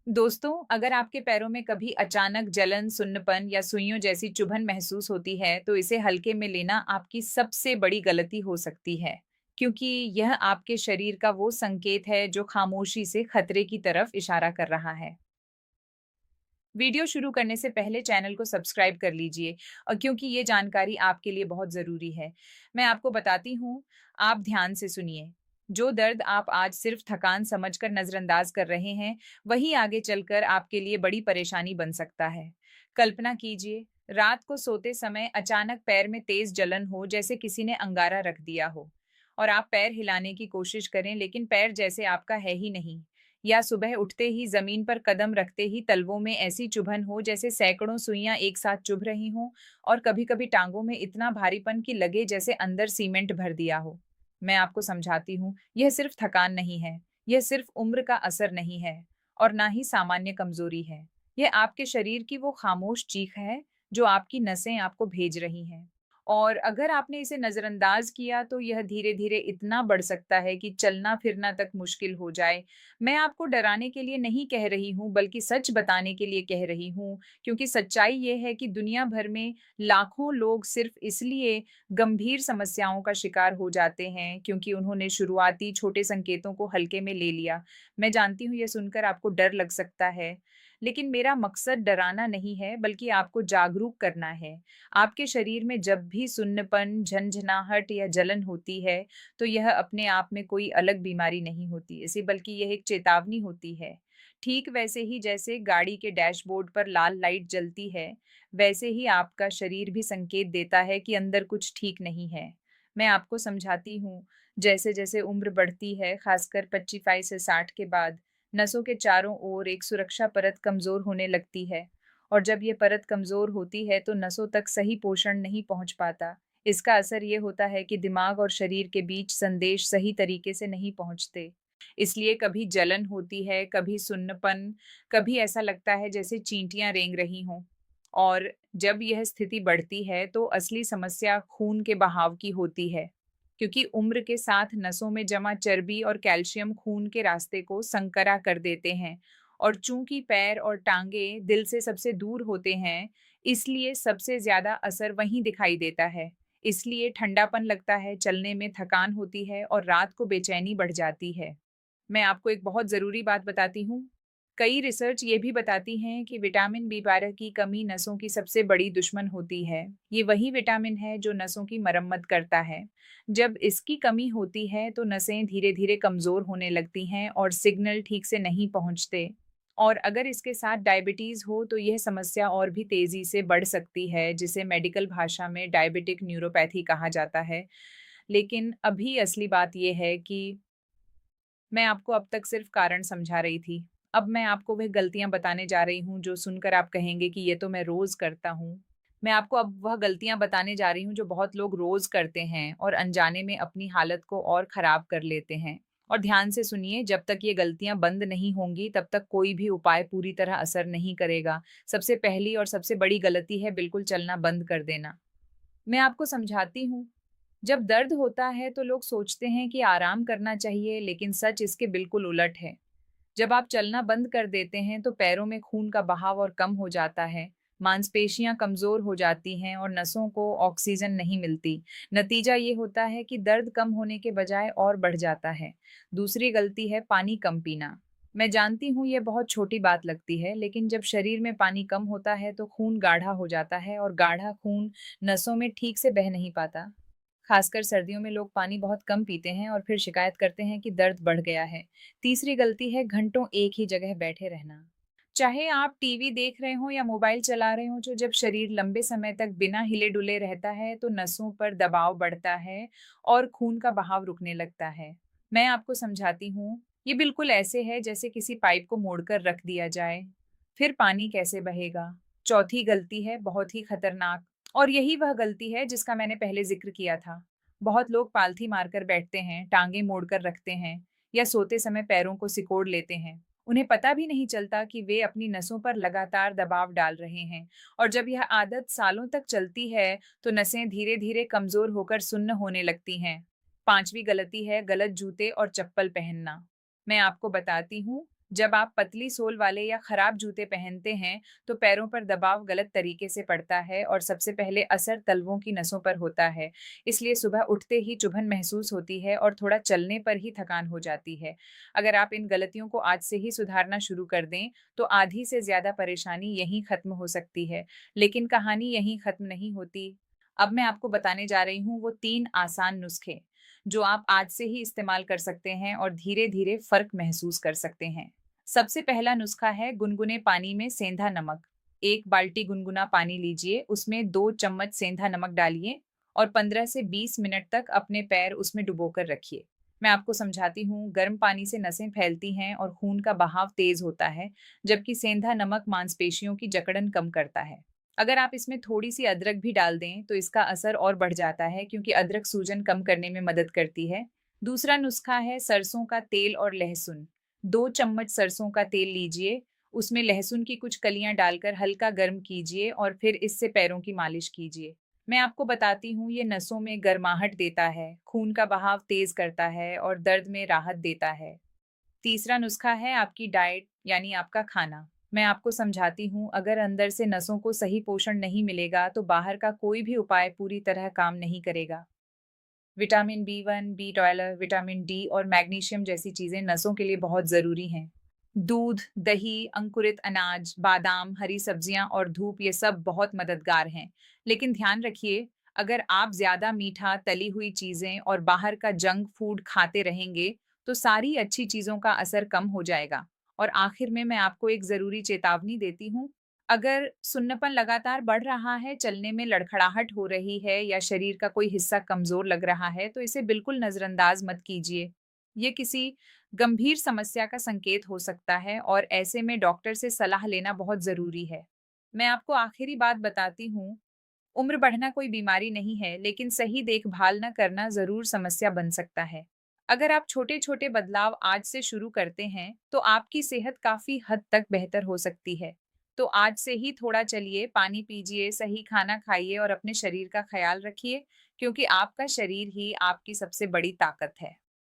दोस्तों, अगर आपके पैरों में कभी अचानक जलन, सुन्नपन या सुइयों जैसी चुभन महसूस होती है, तो इसे हल्के में लेना आपकी सबसे बड़ी गलती हो सकती है, क्योंकि यह आपके शरीर का वो संकेत है जो खामोशी से खतरे की तरफ इशारा कर रहा है। वीडियो शुरू करने से पहले चैनल को सब्सक्राइब कर लीजिए और क्योंकि ये जानकारी आपके लिए बहुत ज़रूरी है। मैं आपको बताती हूँ, आप ध्यान से सुनिए। जो दर्द आप आज सिर्फ थकान समझकर नज़रअंदाज कर रहे हैं, वही आगे चलकर आपके लिए बड़ी परेशानी बन सकता है। कल्पना कीजिए, रात को सोते समय अचानक पैर में तेज जलन हो, जैसे किसी ने अंगारा रख दिया हो, और आप पैर हिलाने की कोशिश करें, लेकिन पैर जैसे आपका है ही नहीं। या सुबह उठते ही जमीन पर कदम रखते ही तलवों में ऐसी चुभन हो जैसे सैकड़ों सुइयां एक साथ चुभ रही हों, और कभी-कभी टांगों में इतना भारीपन कि लगे जैसे अंदर सीमेंट भर दिया हो। मैं आपको समझाती हूँ, यह सिर्फ थकान नहीं है, यह सिर्फ उम्र का असर नहीं है, और ना ही सामान्य कमजोरी है। यह आपके शरीर की वो खामोश चीख है जो आपकी नसें आपको भेज रही हैं। और अगर आपने इसे नजरअंदाज किया तो यह धीरे-धीरे इतना बढ़ सकता है कि चलना-फिरना तक मुश्किल हो जाए। मैं आपको डराने के लिए नहीं कह रही हूँ, बल्कि सच बताने के लिए कह रही हूँ, क्योंकि सच्चाई ये है कि दुनिया भर में लाखों लोग सिर्फ इसलिए गंभीर समस्याओं का शिकार हो जाते हैं, क्योंकि उन्होंने शुरुआती छोटे संकेतों को हल्के में ले लिया। मैं जानती हूँ, ये सुनकर आपको डर लग सकता है, लेकिन मेरा मकसद डराना नहीं है, बल्कि आपको जागरूक करना है। आपके शरीर में जब भी सुन्नपन, झंझनाहट या जलन होती है, तो यह अपने आप में कोई अलग बीमारी नहीं होती इसे, बल्कि यह एक चेतावनी होती है। ठीक वैसे ही जैसे गाड़ी के डैशबोर्ड पर लाल लाइट जलती है, वैसे ही आपका शरीर भी संकेत देता है कि अंदर कुछ ठीक नहीं है। मैं आपको समझाती हूँ, जैसे जैसे उम्र बढ़ती है, खासकर 25 से 60 के बाद, नसों के चारों ओर एक सुरक्षा परत कमजोर होने लगती है, और जब ये परत कमजोर होती है तो नसों तक सही पोषण नहीं पहुंच पाता। इसका असर ये होता है कि दिमाग और शरीर के बीच संदेश सही तरीके से नहीं पहुंचते। इसलिए कभी जलन होती है, कभी सुन्नपन, कभी ऐसा लगता है जैसे चींटियां रेंग रही हों। और जब यह स्थिति बढ़ती है तो असली समस्या खून के बहाव की होती है, क्योंकि उम्र के साथ नसों में जमा चर्बी और कैल्शियम खून के रास्ते को संकरा कर देते हैं, और चूंकि पैर और टांगे दिल से सबसे दूर होते हैं, इसलिए सबसे ज्यादा असर वहीं दिखाई देता है। इसलिए ठंडापन लगता है, चलने में थकान होती है और रात को बेचैनी बढ़ जाती है। मैं आपको एक बहुत ज़रूरी बात बताती हूँ। कई रिसर्च ये भी बताती हैं कि विटामिन बी 12 की कमी नसों की सबसे बड़ी दुश्मन होती है। ये वही विटामिन है जो नसों की मरम्मत करता है। जब इसकी कमी होती है तो नसें धीरे-धीरे कमज़ोर होने लगती हैं और सिग्नल ठीक से नहीं पहुँचते। और अगर इसके साथ डायबिटीज़ हो तो यह समस्या और भी तेज़ी से बढ़ सकती है, जिसे मेडिकल भाषा में डायबिटिक न्यूरोपैथी कहा जाता है। लेकिन अभी असली बात ये है कि मैं आपको अब तक सिर्फ कारण समझा रही थी। अब मैं आपको वह गलतियाँ बताने जा रही हूँ जो सुनकर आप कहेंगे कि ये तो मैं रोज़ करता हूँ। मैं आपको अब वह गलतियाँ बताने जा रही हूँ जो बहुत लोग रोज़ करते हैं और अनजाने में अपनी हालत को और ख़राब कर लेते हैं। और ध्यान से सुनिए, जब तक ये गलतियाँ बंद नहीं होंगी तब तक कोई भी उपाय पूरी तरह असर नहीं करेगा। सबसे पहली और सबसे बड़ी गलती है बिल्कुल चलना बंद कर देना। मैं आपको समझाती हूँ। जब दर्द होता है तो लोग सोचते हैं कि आराम करना चाहिए, लेकिन सच इसके बिल्कुल उलट है। जब आप चलना बंद कर देते हैं तो पैरों में खून का बहाव और कम हो जाता है, मांसपेशियां कमजोर हो जाती हैं और नसों को ऑक्सीजन नहीं मिलती। नतीजा ये होता है कि दर्द कम होने के बजाय और बढ़ जाता है। दूसरी गलती है पानी कम पीना। मैं जानती हूँ ये बहुत छोटी बात लगती है, लेकिन जब शरीर में पानी कम होता है तो खून गाढ़ा हो जाता है, और गाढ़ा खून नसों में ठीक से बह नहीं पाता। खासकर सर्दियों में लोग पानी बहुत कम पीते हैं और फिर शिकायत करते हैं कि दर्द बढ़ गया है। तीसरी गलती है घंटों एक ही जगह बैठे रहना। चाहे आप टीवी देख रहे हो या मोबाइल चला रहे हो, तो जब शरीर लंबे समय तक बिना हिले डुले रहता है तो नसों पर दबाव बढ़ता है और खून का बहाव रुकने लगता है। मैं आपको समझाती हूँ, ये बिल्कुल ऐसे है जैसे किसी पाइप को मोड़कर रख दिया जाए। फिर पानी कैसे बहेगा? चौथी गलती है बहुत ही खतरनाक, और यही वह गलती है जिसका मैंने पहले जिक्र किया था। बहुत लोग पालथी मारकर बैठते हैं, टांगे मोड़कर रखते हैं, या सोते समय पैरों को सिकोड़ लेते हैं। उन्हें पता भी नहीं चलता कि वे अपनी नसों पर लगातार दबाव डाल रहे हैं, और जब यह आदत सालों तक चलती है तो नसें धीरे धीरे कमजोर होकर सुन्न होने लगती हैं। पांचवी गलती है गलत जूते और चप्पल पहनना। मैं आपको बताती हूँ, जब आप पतली सोल वाले या खराब जूते पहनते हैं, तो पैरों पर दबाव गलत तरीके से पड़ता है और सबसे पहले असर तलवों की नसों पर होता है। इसलिए सुबह उठते ही चुभन महसूस होती है और थोड़ा चलने पर ही थकान हो जाती है। अगर आप इन गलतियों को आज से ही सुधारना शुरू कर दें, तो आधी से ज़्यादा परेशानी यहीं खत्म हो सकती है। लेकिन कहानी यहीं खत्म नहीं होती। अब मैं आपको बताने जा रही हूँ वो 3 आसान नुस्खे, जो आप आज से ही इस्तेमाल कर सकते हैं और धीरे-धीरे फ़र्क महसूस कर सकते हैं। सबसे पहला नुस्खा है गुनगुने पानी में सेंधा नमक। 1 बाल्टी गुनगुना पानी लीजिए, उसमें 2 चम्मच सेंधा नमक डालिए और 15 से 20 मिनट तक अपने पैर उसमें डुबोकर रखिए। मैं आपको समझाती हूँ, गर्म पानी से नसें फैलती हैं और खून का बहाव तेज़ होता है, जबकि सेंधा नमक मांसपेशियों की जकड़न कम करता है। अगर आप इसमें थोड़ी-सी अदरक भी डाल दें, तो इसका असर और बढ़ जाता है क्योंकि अदरक सूजन कम करने में मदद करती है। दूसरा नुस्खा है सरसों का तेल और लहसुन। 2 चम्मच सरसों का तेल लीजिए, उसमें लहसुन की कुछ कलियाँ डालकर हल्का गर्म कीजिए और फिर इससे पैरों की मालिश कीजिए। मैं आपको बताती हूँ, ये नसों में गर्माहट देता है, खून का बहाव तेज़ करता है और दर्द में राहत देता है। तीसरा नुस्खा है आपकी डाइट यानी आपका खाना। मैं आपको समझाती हूँ, अगर अंदर से नसों को सही पोषण नहीं मिलेगा, तो बाहर का कोई भी उपाय पूरी तरह काम नहीं करेगा। विटामिन बी 1, बी12, विटामिन डी और मैग्नीशियम जैसी चीज़ें नसों के लिए बहुत ज़रूरी हैं। दूध, दही, अंकुरित अनाज, बादाम, हरी सब्जियाँ और धूप ये सब बहुत मददगार हैं। लेकिन ध्यान रखिए, अगर आप ज़्यादा मीठा, तली हुई चीज़ें और बाहर का जंक फूड खाते रहेंगे, तो सारी अच्छी चीज़ों का असर कम हो जाएगा। और आखिर में मैं आपको एक ज़रूरी चेतावनी देती हूँ, अगर सुन्नपन लगातार बढ़ रहा है, चलने में लड़खड़ाहट हो रही है या शरीर का कोई हिस्सा कमज़ोर लग रहा है, तो इसे बिल्कुल नज़रअंदाज मत कीजिए। ये किसी गंभीर समस्या का संकेत हो सकता है और ऐसे में डॉक्टर से सलाह लेना बहुत ज़रूरी है। मैं आपको आखिरी बात बताती हूँ, उम्र बढ़ना कोई बीमारी नहीं है, लेकिन सही देखभाल न करना ज़रूर समस्या बन सकता है। अगर आप छोटे-छोटे बदलाव आज से शुरू करते हैं, तो आपकी सेहत काफ़ी हद तक बेहतर हो सकती है। तो आज से ही थोड़ा चलिए, पानी पीजिए, सही खाना खाइए और अपने शरीर का ख्याल रखिए, क्योंकि आपका शरीर ही आपकी सबसे बड़ी ताकत है।